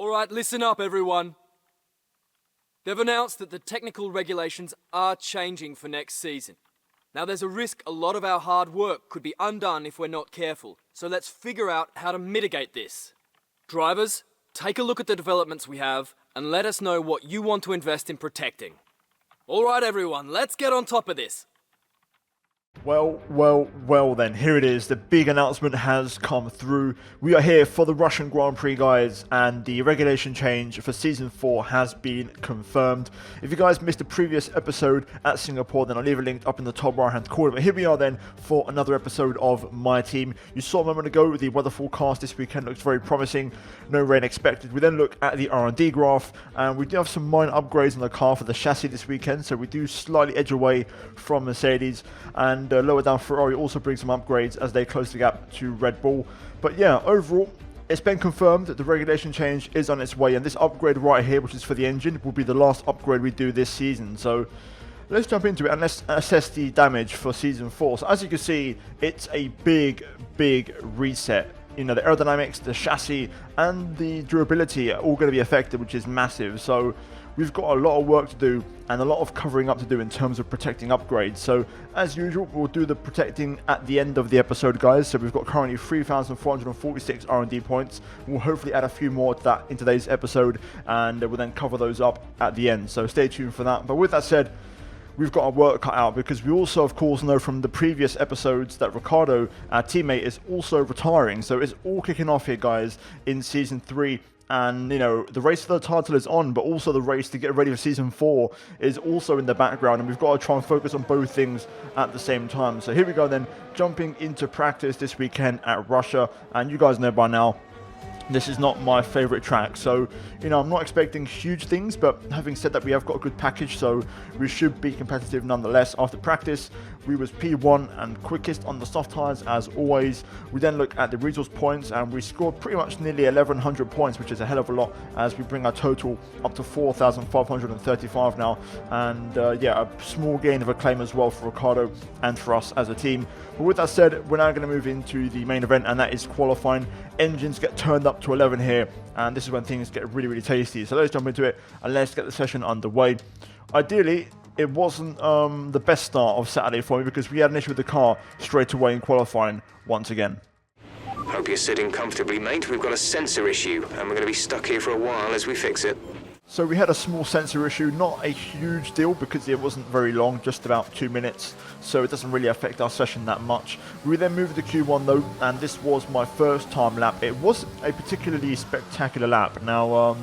Alright, listen up everyone. They've announced that the technical regulations are changing for next season. Now there's a risk a lot of our hard work could be undone if we're not careful, so let's figure out how to mitigate this. Drivers, take a look at the developments we have and let us know what you want to invest in protecting. Alright everyone, let's get on top of this. Well then, here it is. The big announcement has come through. We are here for the Russian Grand Prix, guys, and the regulation change for Season 4 has been confirmed. If you guys missed the previous episode at Singapore, then I'll leave a link up in the top right-hand corner. But here we are then for another episode of My Team. You saw a moment ago the weather forecast this weekend looks very promising. No rain expected. We then look at the R&D graph, and we do have some minor upgrades on the car for the chassis this weekend, so we do slightly edge away from Mercedes, and lower down Ferrari also brings some upgrades as they close the gap to Red Bull. But yeah, overall, it's been confirmed that the regulation change is on its way, and this upgrade right here, which is for the engine, will be the last upgrade we do this season. So let's jump into it and let's assess the damage for Season 4. So as you can see, it's a big reset. You know, the aerodynamics, the chassis, and the durability are all going to be affected, which is massive. So we've got a lot of work to do and a lot of covering up to do in terms of protecting upgrades. So as usual, we'll do the protecting at the end of the episode, guys. So we've got currently 3,446 R&D points. We'll hopefully add a few more to that in today's episode, and we'll then cover those up at the end. So stay tuned for that. But with that said, we've got our work cut out, because we also, of course, know from the previous episodes that Ricardo, our teammate, is also retiring. So it's all kicking off here, guys, in Season 3. And, you know, the race for the title is on, but also the race to get ready for Season 4 is also in the background. And we've got to try and focus on both things at the same time. So here we go then, jumping into practice this weekend at Russia. And you guys know by now, this is not my favorite track, so, you know, I'm not expecting huge things, but having said that, we have got a good package, so we should be competitive nonetheless. After practice, we was P1 and quickest on the soft tyres as always. We then look at the resource points, and we scored pretty much nearly 1,100 points, which is a hell of a lot, as we bring our total up to 4,535 now. And yeah, a small gain of acclaim as well for Ricardo and for us as a team. But with that said, we're now going to move into the main event, and that is qualifying. Engines get turned up to 11 here, and this is when things get really tasty. So let's jump into it and let's get the session underway. Ideally, it wasn't the best start of Saturday for me, because we had an issue with the car straight away in qualifying once again. Hope you're sitting comfortably, mate. We've got a sensor issue, and we're going to be stuck here for a while as we fix it. So we had a small sensor issue, not a huge deal because it wasn't very long, just about 2 minutes, so it doesn't really affect our session that much. We then moved to Q1 though, and this was my first time lap. It was a particularly spectacular lap. Now,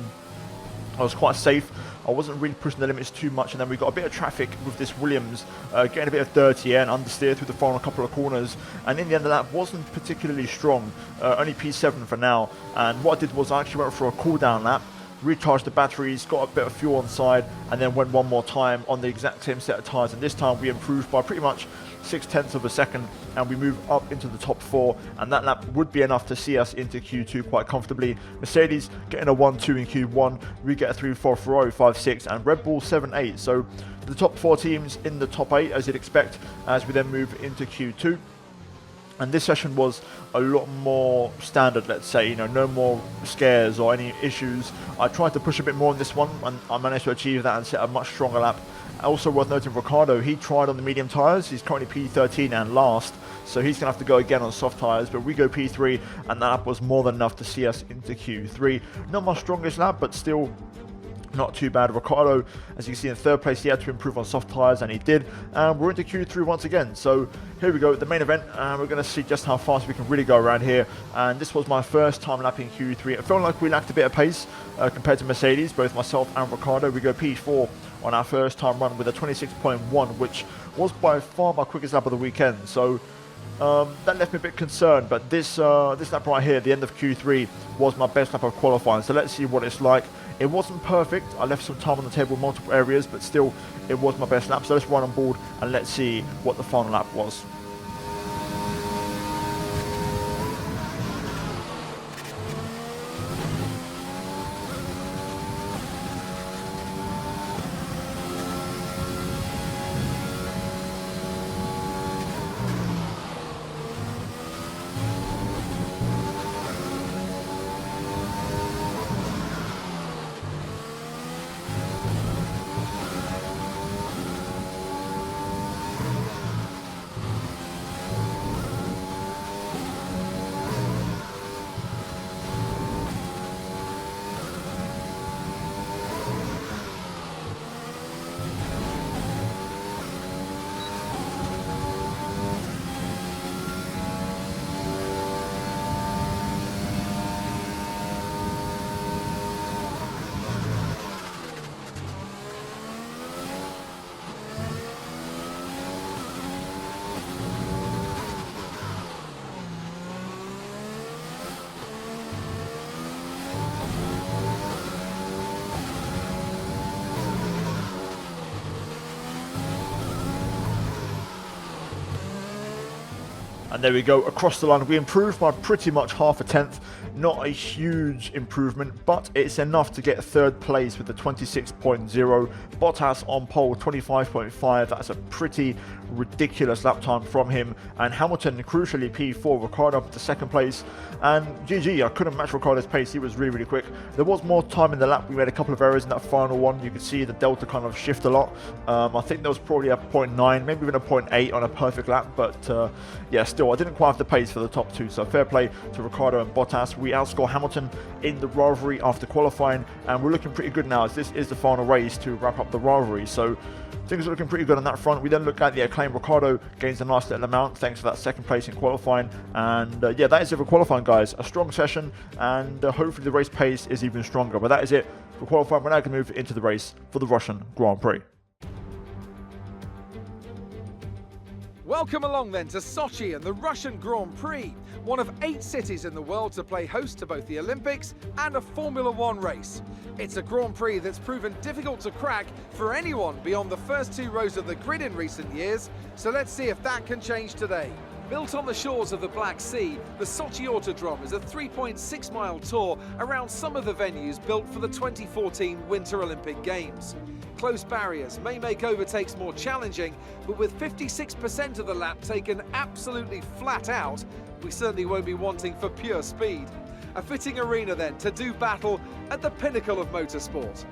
I was quite safe. I wasn't really pushing the limits too much, and then we got a bit of traffic with this Williams, getting a bit of dirty air and understeer through the final couple of corners, and in the end of that wasn't particularly strong, only P7 for now. And what I did was I actually went for a cool down lap, recharged the batteries, got a bit of fuel on side, and then went one more time on the exact same set of tyres, and this time we improved by pretty much 0.6 of a second, and we move up into the top 4, and that lap would be enough to see us into Q2 quite comfortably. Mercedes getting a 1-2 in Q1, we get a 3-4, Ferrari 5-6, and Red Bull 7-8. So the top 4 teams in the top 8 as you'd expect, as we then move into Q2. And this session was a lot more standard, let's say, you know, no more scares or any issues. I tried to push a bit more on this one, and I managed to achieve that and set a much stronger lap. Also worth noting, Ricardo, he tried on the medium tyres. He's currently P13 and last, so he's going to have to go again on soft tyres, but we go P3, and that lap was more than enough to see us into Q3. Not my strongest lap, but still not too bad. Ricardo, as you can see in 3rd place, he had to improve on soft tyres, and he did. And we're into Q3 once again. So here we go, the main event, and we're going to see just how fast we can really go around here. And this was my first time lapping Q3. It felt like we lacked a bit of pace compared to Mercedes, both myself and Ricardo. We go P4 on our first time run with a 26.1, which was by far my quickest lap of the weekend. So that left me a bit concerned, but this lap right here, the end of Q3, was my best lap of qualifying. So let's see what it's like. It wasn't perfect. I left some time on the table in multiple areas, but still, it was my best lap. So let's run on board and let's see what the final lap was. And there we go, across the line. We improved by pretty much half a tenth. Not a huge improvement, but it's enough to get third place with the 26.0. Bottas on pole, 25.5. That's a pretty ridiculous lap time from him. And Hamilton, crucially, P4. Ricciardo up to second place. And GG, I couldn't match Ricciardo's pace. He was really, really quick. There was more time in the lap. We made a couple of errors in that final one. You could see the delta kind of shift a lot. I think there was probably a 0.9, maybe even a 0.8 on a perfect lap. But yeah, still, I didn't quite have the pace for the top two. So fair play to Ricciardo and Bottas. We outscore Hamilton in the rivalry after qualifying, and we're looking pretty good now as this is the final race to wrap up the rivalry. So things are looking pretty good on that front. We then look at the acclaim. Ricciardo gains a nice little amount thanks for that second place in qualifying. And yeah, that is it for qualifying, guys. A strong session, and hopefully the race pace is even stronger. But that is it for qualifying. We're now going to move into the race for the Russian Grand Prix. Welcome along then to Sochi and the Russian Grand Prix, one of 8 cities in the world to play host to both the Olympics and a Formula One race. It's a Grand Prix that's proven difficult to crack for anyone beyond the first 2 rows of the grid in recent years, so let's see if that can change today. Built on the shores of the Black Sea, the Sochi Autodrome is a 3.6-mile tour around some of the venues built for the 2014 Winter Olympic Games. Close barriers may make overtakes more challenging, but with 56% of the lap taken absolutely flat out, we certainly won't be wanting for pure speed. A fitting arena then to do battle at the pinnacle of motorsport.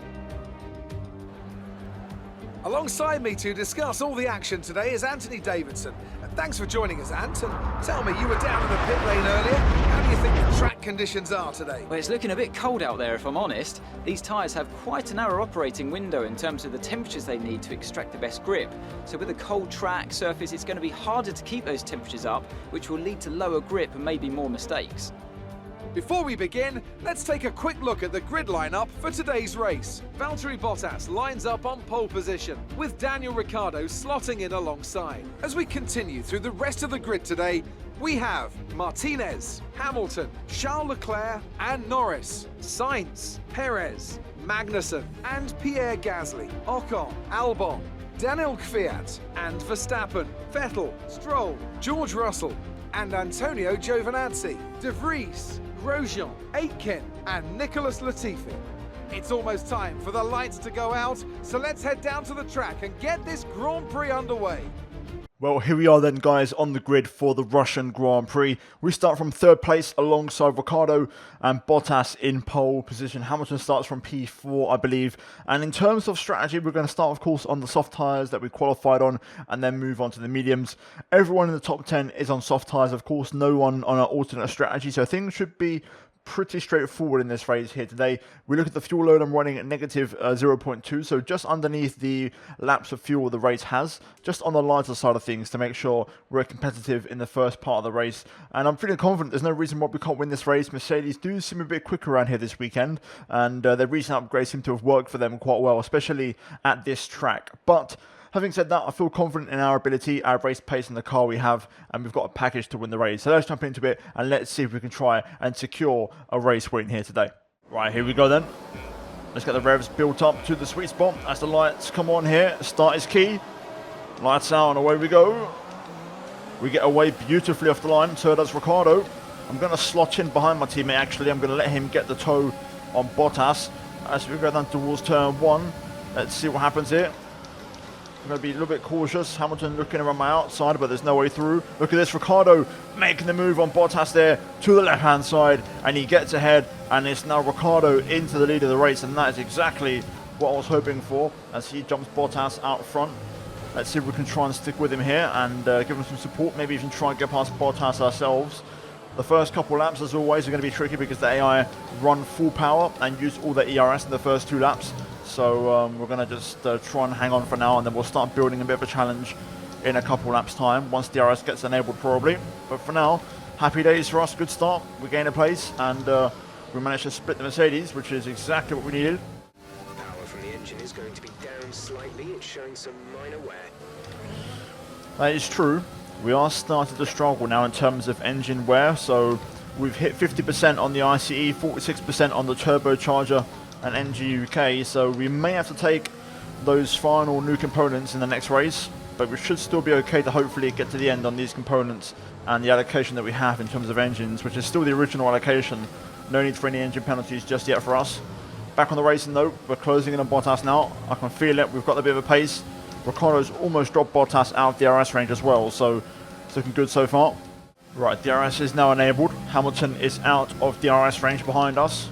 Alongside me to discuss all the action today is Anthony Davidson. Thanks for joining us, Ant. And tell me, you were down in the pit lane earlier. How do you think the track conditions are today? Well, it's looking a bit cold out there, if I'm honest. These tyres have quite a narrow operating window in terms of the temperatures they need to extract the best grip. So with a cold track surface, it's going to be harder to keep those temperatures up, which will lead to lower grip and maybe more mistakes. Before we begin, let's take a quick look at the grid lineup for today's race. Valtteri Bottas lines up on pole position, with Daniel Ricciardo slotting in alongside. As we continue through the rest of the grid today, we have Martinez, Hamilton, Charles Leclerc and Norris, Sainz, Perez, Magnussen and Pierre Gasly, Ocon, Albon, Daniel Kvyat and Verstappen, Vettel, Stroll, George Russell and Antonio Giovinazzi, De Vries, Grosjean, Aitken and Nicholas Latifi. It's almost time for the lights to go out, so let's head down to the track and get this Grand Prix underway. Well, here we are then, guys, on the grid for the Russian Grand Prix. We start from third place alongside Ricciardo and Bottas in pole position. Hamilton starts from P4, I believe. And in terms of strategy, we're going to start, of course, on the soft tyres that we qualified on and then move on to the mediums. Everyone in the top 10 is on soft tyres, of course. No one on an alternate strategy, so things should be pretty straightforward in this race here today. We look at the fuel load. I'm running at negative 0.2, so just underneath the laps of fuel the race has, just on the lighter side of things to make sure we're competitive in the first part of the race. And I'm feeling confident. There's no reason why we can't win this race. Mercedes do seem a bit quicker around here this weekend, and their recent upgrades seem to have worked for them quite well, especially at this track. But having said that, I feel confident in our ability, our race pace and the car we have, and we've got a package to win the race. So let's jump into it and let's see if we can try and secure a race win here today. Right, here we go then. Let's get the revs built up to the sweet spot as the lights come on here. Start is key. Lights out and away we go. We get away beautifully off the line, so does Ricciardo. I'm going to slot in behind my teammate actually. I'm going to let him get the toe on Bottas as we go down towards turn 1. Let's see what happens here. I'm going to be a little bit cautious. Hamilton looking around my outside, but there's no way through. Look at this, Ricciardo making the move on Bottas there to the left-hand side, and he gets ahead, and it's now Ricciardo into the lead of the race, and that is exactly what I was hoping for as he jumps Bottas out front. Let's see if we can try and stick with him here and give him some support, maybe even try and get past Bottas ourselves. The first couple laps, as always, are going to be tricky because the AI run full power and use all their ERS in the first 2 laps. So we're going to just try and hang on for now, and then we'll start building a bit of a challenge in a couple laps time once the DRS gets enabled probably. But for now, happy days for us, good start. We gain a place and we managed to split the Mercedes, which is exactly what we needed. Power from the engine is going to be down slightly. It's showing some minor wear. That is true. We are starting to struggle now in terms of engine wear. So we've hit 50% on the ICE, 46% on the turbocharger and NG UK, so we may have to take those final new components in the next race, but we should still be okay to hopefully get to the end on these components and the allocation that we have in terms of engines, which is still the original allocation. No need for any engine penalties just yet for us. Back on the racing though, we're closing in on Bottas now. I can feel it, we've got a bit of a pace. Ricciardo's almost dropped Bottas out of DRS range as well, so it's looking good so far. Right, DRS is now enabled. Hamilton is out of DRS range behind us.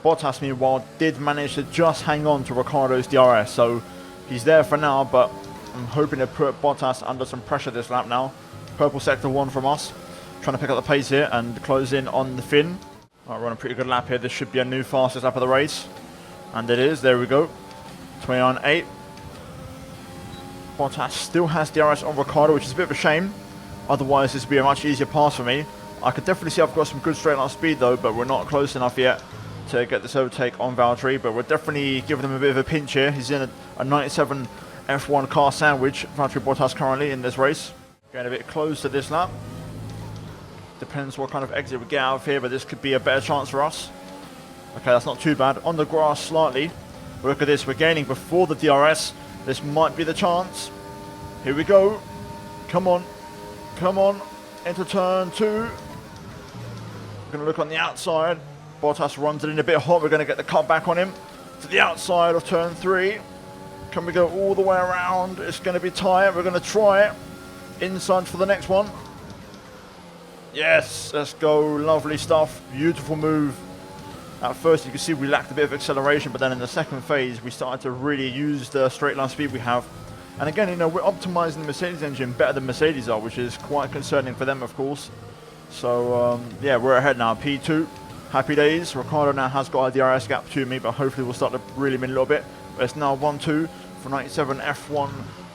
Bottas, meanwhile, did manage to just hang on to Ricciardo's DRS, so he's there for now, but I'm hoping to put Bottas under some pressure this lap now. Purple sector 1 from us, trying to pick up the pace here and close in on the Finn. Right, we're on a pretty good lap here. This should be a new fastest lap of the race. And it is, there we go. 29.8. Bottas still has DRS on Ricciardo, which is a bit of a shame. Otherwise, this would be a much easier pass for me. I could definitely see I've got some good straight line speed though, but we're not close enough yet to get this overtake on Valtteri. But we're definitely giving him a bit of a pinch here. He's in a 97 F1 car sandwich, Valtteri Bottas currently in this race. Getting a bit close to this lap. Depends what kind of exit we get out of here, but this could be a better chance for us. Okay, that's not too bad. On the grass slightly. But look at this, we're gaining before the DRS. This might be the chance. Here we go. Come on. Come on. Into turn 2. We're going to look on the outside. Bottas runs it in a bit hot. We're going to get the cut back on him. To the outside of turn 3. Can we go all the way around? It's going to be tight. We're going to try it. Inside for the next one. Yes, let's go. Lovely stuff. Beautiful move. At first you can see we lacked a bit of acceleration, but then in the second phase we started to really use the straight line speed we have. And again, you know, we're optimizing the Mercedes engine better than Mercedes are, which is quite concerning for them, of course. So yeah, we're ahead now. P2, happy days. Ricciardo now has got a DRS gap to me, but hopefully we'll start to reel him in a little bit. But it's now 1-2 for 97 F1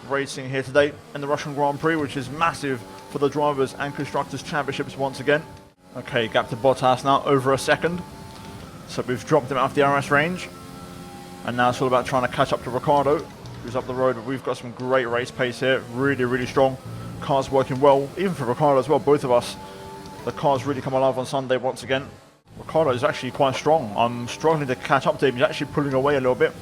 racing here today in the Russian Grand Prix, which is massive for the Drivers' and Constructors' Championships once again. Okay, gap to Bottas now, over a second. So we've dropped him out of DRS range. And now it's all about trying to catch up to Ricciardo, who's up the road. But we've got some great race pace here, really, really strong. Car's working well, even for Ricciardo as well, both of us. The car's really come alive on Sunday once again. Ricciardo is actually quite strong. I'm struggling to catch up to him. He's actually pulling away a little bit.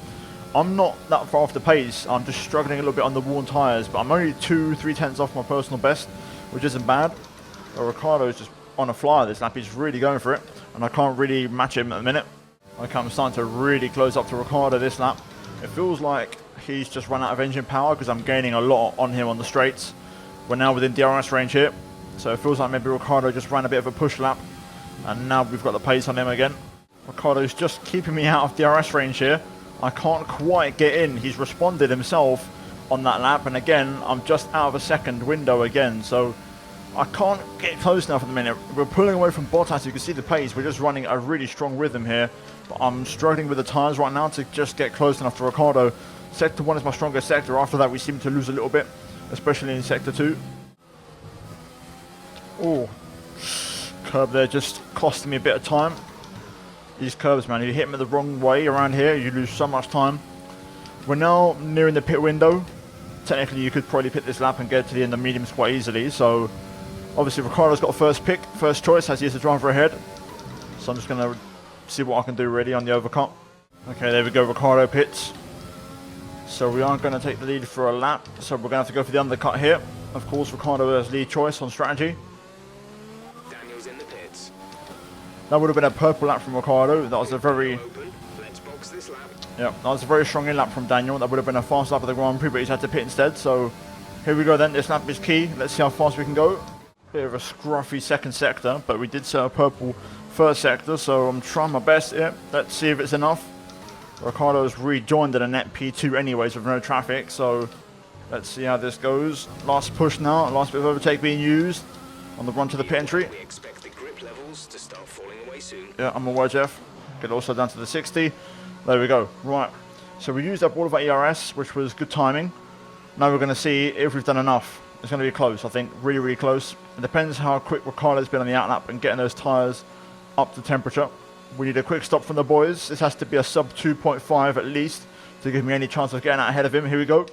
I'm not that far off the pace. I'm just struggling a little bit on the worn tyres, but I'm only 2-3 tenths off my personal best, which isn't bad. But Ricciardo is just on a flyer this lap. He's really going for it, and I can't really match him at the minute. Okay, I'm starting to really close up to Ricciardo this lap. It feels like he's just run out of engine power because I'm gaining a lot on him on the straights. We're now within DRS range here, so it feels like maybe Ricciardo just ran a bit of a push lap, and now we've got the pace on him again. Ricciardo's just keeping me out of DRS range here. I can't quite get in. He's responded himself on that lap, and again, I'm just out of a second window again, so I can't get close enough at the minute. We're pulling away from Bottas. You can see the pace. We're just running a really strong rhythm here, but I'm struggling with the tyres right now to just get close enough to Ricciardo. Sector 1 is my strongest sector. After that, we seem to lose a little bit, especially in Sector 2. Oh, curb there just costing me a bit of time. These curbs, man, if you hit them the wrong way around here, you lose so much time. We're now nearing the pit window. Technically, you could probably pit this lap and get to the end of mediums quite easily. So, obviously, Ricciardo's got first pick, first choice, as he is the driver ahead. So I'm just going to see what I can do really on the overcut. Okay, there we go, Ricciardo pits. So we aren't going to take the lead for a lap. So we're going to have to go for the undercut here. Of course, Ricciardo has lead choice on strategy. Daniel's in the pits. That would have been a purple lap from Ricciardo. That was a very... Let's box this lap. Yeah, that was a very strong in lap from Daniel. That would have been a fast lap of the Grand Prix, but he's had to pit instead. So here we go then. This lap is key. Let's see how fast we can go. Bit of a scruffy second sector, but we did set a purple first sector, so I'm trying my best here. Let's see if it's enough. Ricciardo's rejoined at a net P2 anyways with no traffic, so let's see how this goes. Last push now, last bit of overtake being used on the run to the pit entry. We expect the grip levels to start falling away soon. Yeah, I'm aware, Jeff. Get also down to the 60. There we go. Right. So we used up all of our ERS, which was good timing. Now we're going to see if we've done enough. It's going to be close, I think. Really, really close. It depends how quick Ricciardo's been on the outlap and getting those tyres up to temperature. We need a quick stop from the boys. This has to be a sub 2.5 at least to give me any chance of getting out ahead of him. Here we go.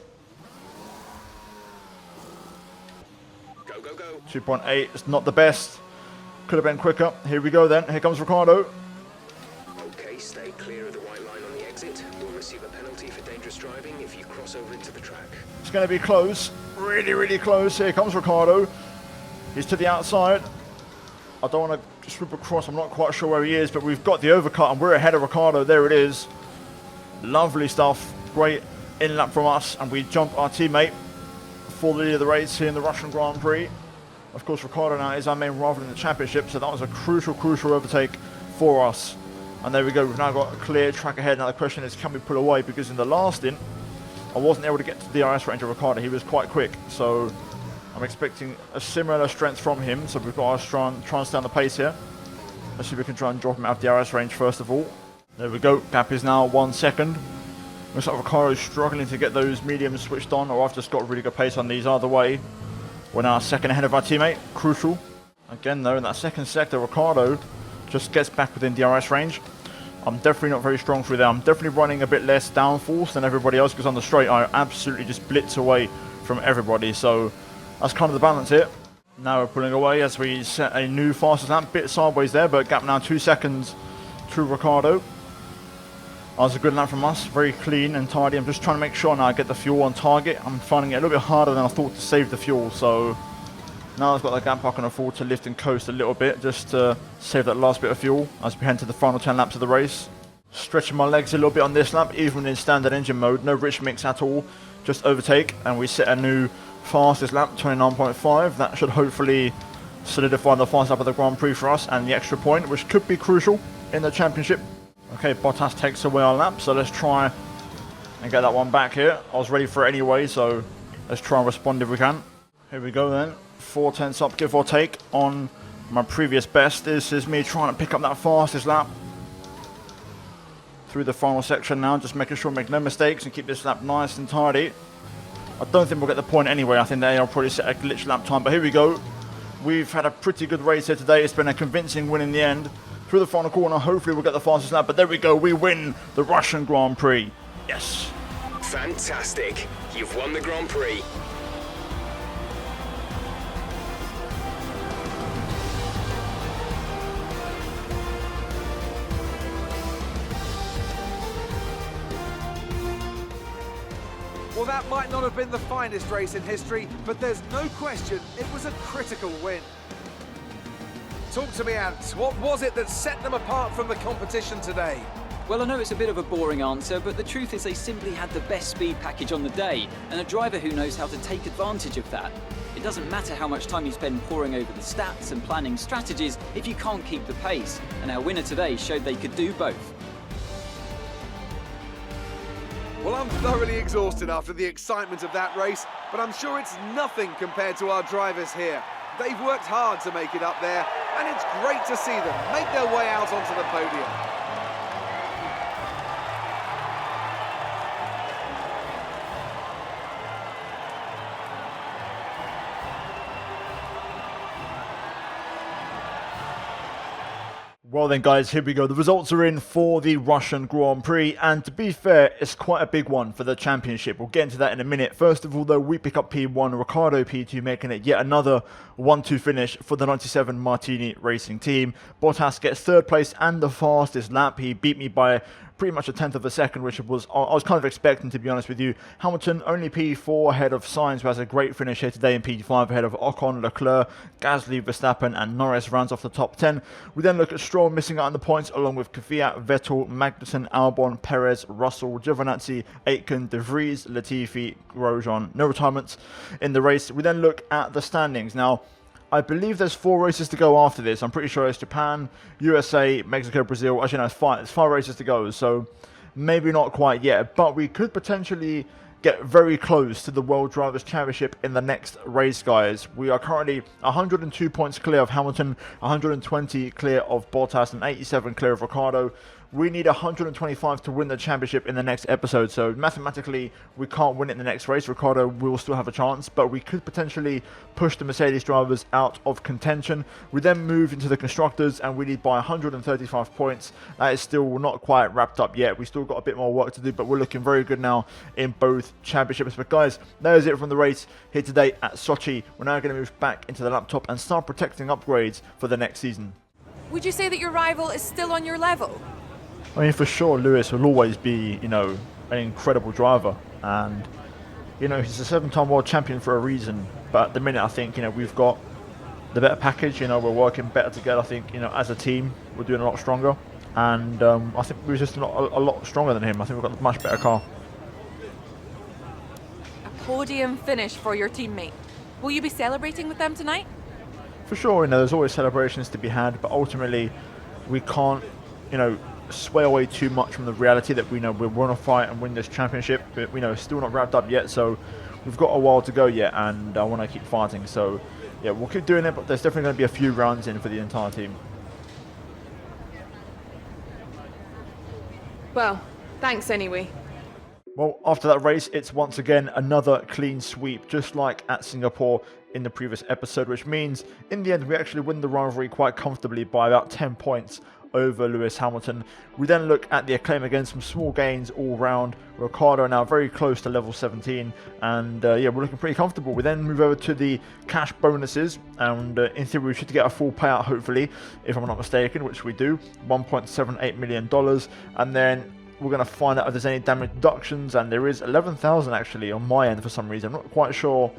Go, go, go. 2.8. It's not the best. Could have been quicker. Here we go then. Here comes Ricciardo. Okay, stay clear of the white line on the exit. We'll receive a penalty for dangerous driving if you cross over into the track. It's going to be close. Really, really close. Here comes Ricciardo. He's to the outside. I don't want to swoop across. I'm not quite sure where he is, but we've got the overcut and we're ahead of Ricciardo. There it is. Lovely stuff. Great in lap from us, and we jump our teammate for the lead of the race here in the Russian Grand Prix. Of course, Ricciardo now is our main rival in the championship, so that was a crucial overtake for us. And there we go. We've now got a clear track ahead. Now the question is, can we pull away? Because in the last stint, I wasn't able to get to the DRS range of Ricciardo. He was quite quick, so I'm expecting a similar strength from him. So we've got to try and stay on the pace here. Let's see if we can try and drop him out of DRS range first of all. There we go. Gap is now 1 second. Looks like Ricciardo's struggling to get those mediums switched on, or I've just got really good pace on these either way. We're now a second ahead of our teammate. Crucial. Again though, in that second sector, Ricciardo just gets back within DRS range. I'm definitely not very strong through there. I'm definitely running a bit less downforce than everybody else, because on the straight I absolutely just blitz away from everybody. So that's kind of the balance here. Now we're pulling away as we set a new fastest lap. Bit sideways there, but gap now 2 seconds to Ricciardo. That was a good lap from us. Very clean and tidy. I'm just trying to make sure now I get the fuel on target. I'm finding it a little bit harder than I thought to save the fuel. So now I've got the gap, I can afford to lift and coast a little bit just to save that last bit of fuel as we head to the final 10 laps of the race. Stretching my legs a little bit on this lap, even in standard engine mode. No rich mix at all. Just overtake, and we set a new fastest lap, 29.5. That should hopefully solidify the fastest lap of the Grand Prix for us and the extra point, which could be crucial in the championship. Okay, Bottas takes away our lap, so let's try and get that one back here. I was ready for it anyway, so let's try and respond if we can. Here we go then. 4 tenths up, give or take, on my previous best. This is me trying to pick up that fastest lap through the final section now, just making sure I make no mistakes and keep this lap nice and tidy. I don't think we'll get the point anyway. I think they'll probably set a glitch lap time, but here we go. We've had a pretty good race here today. It's been a convincing win in the end. Through the final corner, hopefully we'll get the fastest lap, but there we go. We win the Russian Grand Prix. Yes. Fantastic. You've won the Grand Prix. Well, that might not have been the finest race in history, but there's no question it was a critical win. Talk to me, Ant. What was it that set them apart from the competition today? Well, I know it's a bit of a boring answer, but the truth is they simply had the best speed package on the day, and a driver who knows how to take advantage of that. It doesn't matter how much time you spend poring over the stats and planning strategies if you can't keep the pace, and our winner today showed they could do both. Well, I'm thoroughly exhausted after the excitement of that race, but I'm sure it's nothing compared to our drivers here. They've worked hard to make it up there, and it's great to see them make their way out onto the podium. Well then guys, here we go. The results are in for the Russian Grand Prix, and to be fair, it's quite a big one for the championship. We'll get into that in a minute. First of all though, we pick up P1, Ricciardo P2, making it yet another 1-2 finish for the 97 Martini Racing team. Bottas gets third place and the fastest lap. He beat me by pretty much a tenth of a second, which I was kind of expecting, to be honest with you. Hamilton only P4 ahead of Sainz, who has a great finish here today, in P5 ahead of Ocon, Leclerc, Gasly, Verstappen and Norris rounds off the top 10. We then look at Stroll missing out on the points, along with Kvyat, Vettel, Magnussen, Albon, Perez, Russell, Giovinazzi, Aitken, De Vries, Latifi, Grosjean. No retirements in the race. We then look at the standings. Now, I believe there's 4 races to go after this. I'm pretty sure it's Japan, USA, Mexico, Brazil. Actually, no, it's 5. It's 5 races to go, so maybe not quite yet. But we could potentially get very close to the World Drivers' Championship in the next race, guys. We are currently 102 points clear of Hamilton, 120 clear of Bottas, and 87 clear of Ricciardo. We need 125 to win the championship in the next episode, so mathematically we can't win it in the next race. Ricciardo will still have a chance, but we could potentially push the Mercedes drivers out of contention. We then move into the constructors, and we need by 135 points. That is still not quite wrapped up yet. We still got a bit more work to do, but we're looking very good now in both championships. But guys, that is it from the race here today at Sochi. We're now going to move back into the laptop and start protecting upgrades for the next season. Would you say that your rival is still on your level? I mean, for sure, Lewis will always be, an incredible driver. And, he's a 7-time world champion for a reason. But at the minute, I think, we've got the better package. You know, we're working better together. I think, you know, as a team, we're doing a lot stronger. And I think we're just a lot stronger than him. I think we've got a much better car. A podium finish for your teammate. Will you be celebrating with them tonight? For sure, you know, there's always celebrations to be had, but ultimately we can't, you know, sway away too much from the reality that we know we want to fight and win this championship, but we know it's still not wrapped up yet, so we've got a while to go yet, and I want to keep fighting. So yeah, we'll keep doing it, but there's definitely going to be a few rounds in for the entire team. Well, thanks anyway. Well, after that race, it's once again another clean sweep, just like at Singapore in the previous episode, which means in the end we actually win the rivalry quite comfortably by about 10 points over Lewis Hamilton. We then look at the acclaim again, some small gains all round. Ricciardo now very close to level 17, and yeah, we're looking pretty comfortable. We then move over to the cash bonuses, and in theory we should get a full payout, hopefully, if I'm not mistaken, which we do, $1.78 million, and then we're going to find out if there's any damage deductions, and there is 11,000 actually on my end for some reason. I'm not quite sure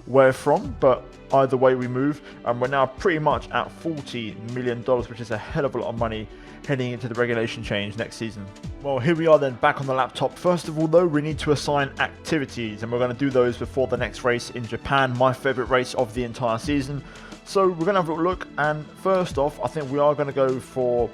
where from, but either way we move, and we're now pretty much at $40 million, which is a hell of a lot of money heading into the regulation change next season. Well, here we are then back on the laptop. First of all though, we need to assign activities, and we're going to do those before the next race in Japan, my favourite race of the entire season. So we're going to have a look, and first off, I think we are going to go for,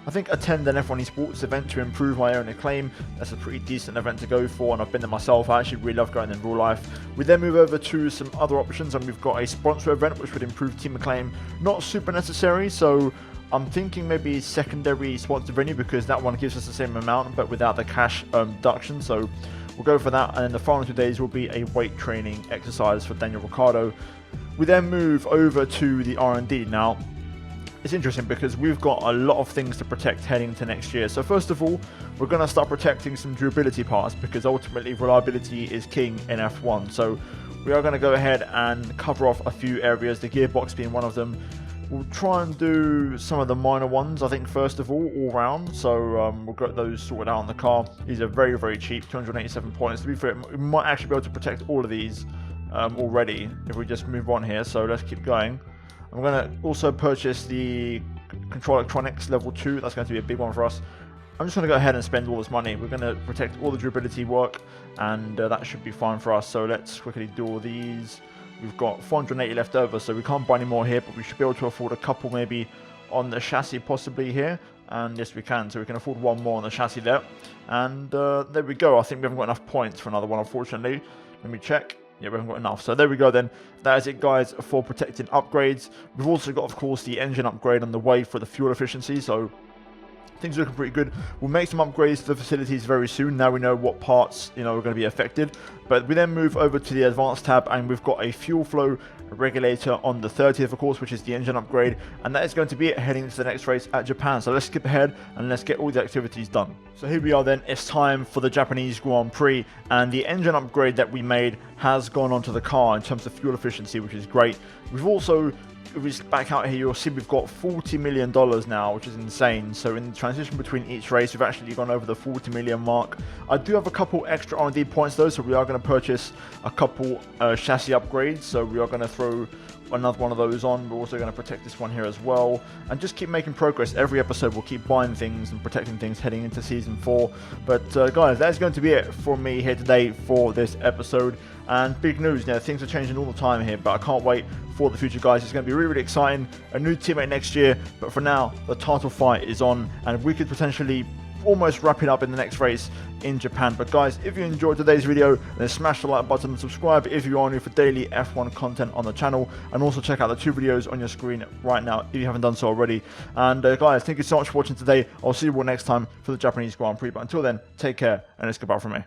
attend an F1 Esports event to improve my own acclaim. That's a pretty decent event to go for, and I've been there myself. I actually really love going in real life. We then move over to some other options, and we've got a sponsor event which would improve team acclaim. Not super necessary, so I'm thinking maybe secondary sponsor venue, because that one gives us the same amount but without the cash deduction. So we'll go for that, and then the final 2 days will be a weight training exercise for Daniel Ricciardo. We then move over to the R&D. Now, it's interesting because we've got a lot of things to protect heading into next year. So first of all, we're going to start protecting some durability parts, because ultimately reliability is king in F1. So we are going to go ahead and cover off a few areas, the gearbox being one of them. We'll try and do some of the minor ones, I think, first of all round. So we'll get those sorted out on the car. These are very, very cheap, 287 points. To be fair, we might actually be able to protect all of these already if we just move on here. So let's keep going. I'm going to also purchase the control electronics level 2. That's going to be a big one for us. I'm just going to go ahead and spend all this money. We're going to protect all the durability work, and that should be fine for us. So let's quickly do all these. We've got 480 left over, so we can't buy any more here, but we should be able to afford a couple maybe on the chassis possibly here. And yes, we can. So we can afford one more on the chassis there. And there we go. I think we haven't got enough points for another one, unfortunately. Let me check. Yeah, we haven't got enough. So there we go then. That is it, guys, for protecting upgrades. We've also got, of course, the engine upgrade on the way for the fuel efficiency. So things are looking pretty good. We'll make some upgrades to the facilities very soon. Now we know what parts, you know, are going to be affected. But we then move over to the advanced tab, and we've got a fuel flow regulator on the 30th, of course, which is the engine upgrade, and that is going to be it heading into the next race at Japan. So let's skip ahead and let's get all the activities done. So here we are then. It's time for the Japanese Grand Prix, and the engine upgrade that we made has gone onto the car in terms of fuel efficiency, which is great. We've also, if we back out here, you'll see we've got $40 million now, which is insane. So in the transition between each race, we've actually gone over the 40 million mark. I do have a couple extra R&D points though, so we are going to purchase a couple chassis upgrades. So we are going to throw another one of those on. We're also going to protect this one here as well, and just keep making progress. Every episode we'll keep buying things and protecting things heading into season 4. But guys, that's going to be it for me here today for this episode. And big news, you know, things are changing all the time here, but I can't wait for the future, guys. It's going to be really, really exciting. A new teammate next year, but for now, the title fight is on, and we could potentially almost wrap it up in the next race in Japan. But guys, if you enjoyed today's video, then smash the like button and subscribe if you are new for daily F1 content on the channel, and also check out the 2 videos on your screen right now if you haven't done so already. And guys, thank you so much for watching today. I'll see you all next time for the Japanese Grand Prix, but until then, take care, and it's goodbye from me.